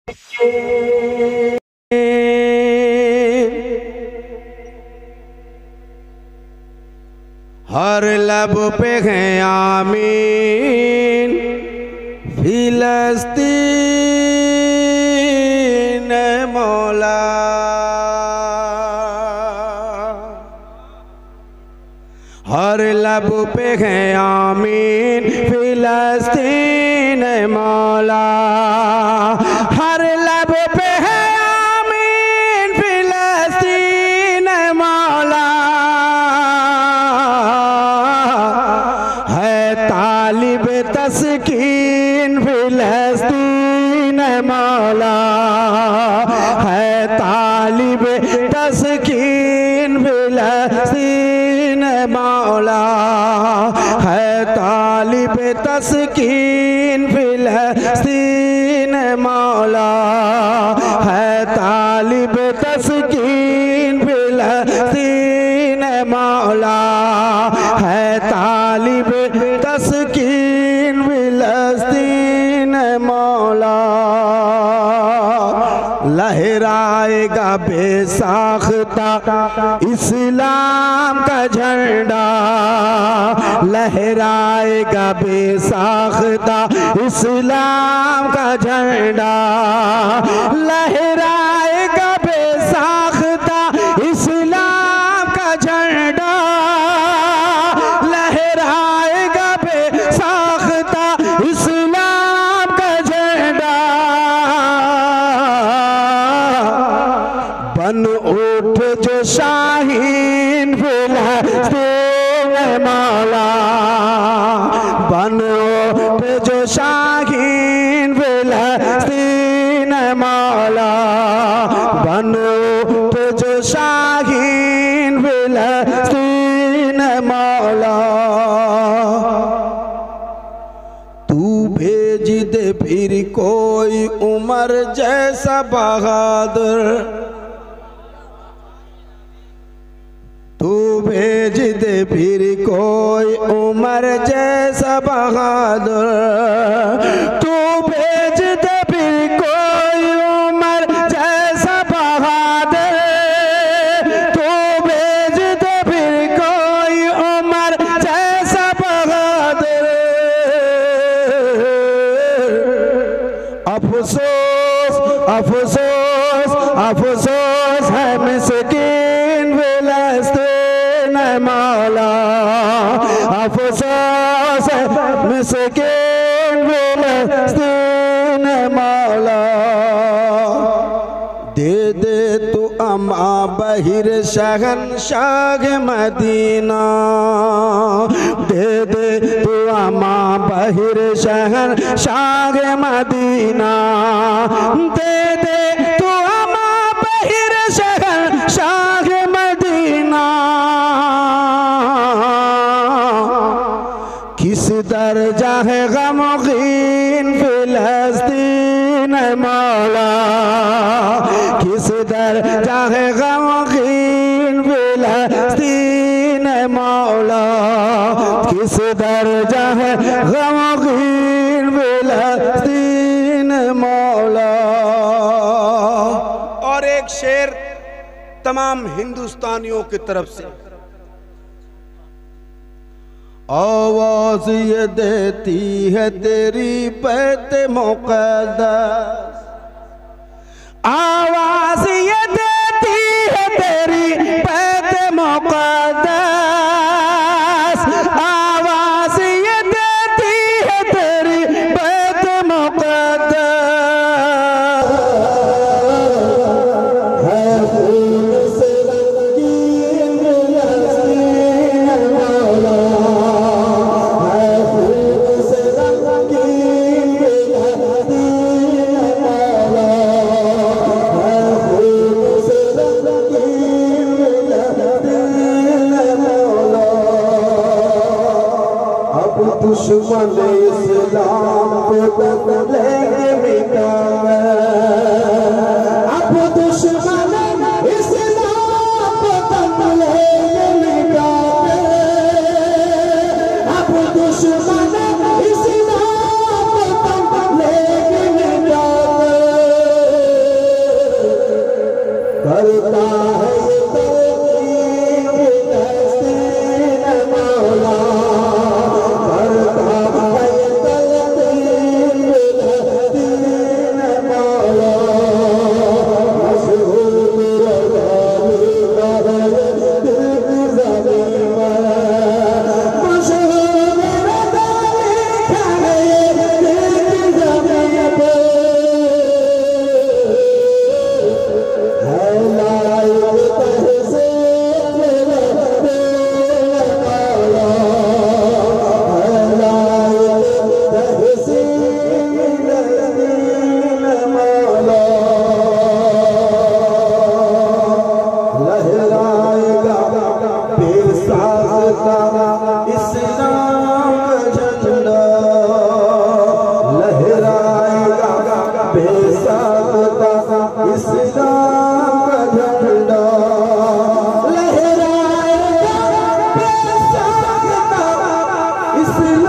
हर लब पे है आमीन फिलस्तीन मौला। हर लब पे है आमीन फिलस्तीन मौला। हर लब पे है आमीन फिलस्तीन मौला। है तालिब तस्कीन फिलस्तीन मौला। है तालिब तस्कीन फिलस्तीन मौला। है तालिब तस्कीन फिलस्तीन मौला। है तालिब तस्कीन फिलस्तीन मौला। है तालिब तस्कीन फिलस्तीन मौला। लहराएगा बेसाख्ता इस्लाम का झंडा। लहराएगा बेसाख्ता इस्लाम का झंडा। लहराएगा बेसाख्ता इस्लाम का झंडा। लहराएगा बेसाख्ता इस्लाम का झंडा। बन उठ जो शाहीन फिलस्तीन मौला। बन उठ जो शाहीन फिलस्तीन मौला। बन उठ जो शाहीन फिलस्तीन मौला। तू भेज दे फिर कोई उमर जैसा बहादुर। तू भेज दे फिर कोई उमर जैसा बहादुर। तू भेज दे फिर कोई उमर जैसा बहादुर। तू भेज दे फिर कोई उमर जैसा बहादुर। अफसोस अफसोस अफसोस है मिस्कीन फिलस्तीन मौला। अफसोस है मिस्कीन फिलस्तीन मौला। दे दे तू अमा बहिर शहंशाह मदीना। दे दे तू अमा बहिर शहंशाह मदीना। दे दे तू अमा बहिर शहंशाह मदीना। किस दर्जा है गमगीन फिलस्तीन मौला। किस दर्जा है गमगीन फिलस्तीन मौला। किस दर्जा है गमगीन फिलस्तीन मौला। और एक शेर तमाम हिंदुस्तानियों की तरफ से। आवाज ये देती है तेरी बैत मुक़द्दस। आवाज ये देती है तेरी बैत मुक़द्दस। आवाज ये देती है तेरी बैत मुक़द्दस। है खून से रंगीन फिलस्तीन मौला। है खून से रंगीन फिलस्तीन मौला। है खून से रंगीन फिलस्तीन मौला। अब दुश्मन इस्लाम पे बदलेंगे मिटावे। अब दुश्मन इस्लाम पे बदलेंगे मिटावे। अब दुश्मन इस्लाम पे बदलेंगे मिटावे। करता है ये तलकीन हसीन मौला, करता है ये तलकीन हसीन मौला। मशहूर मेरा गाली का है दिल की ज़मीन में, मशहूर मेरा गाली का है दिल की ज़मीन पे। है लाइक तहसीन मेरा दिल मौला, है लाइक तहसीन मेरा दिल मौला। लहराएगा बेसाख्ता इस्लाम का झंडा, लहराएगा बेसाख्ता इस्लाम का झंडा, लहराएगा बेसाख्ता इस्लाम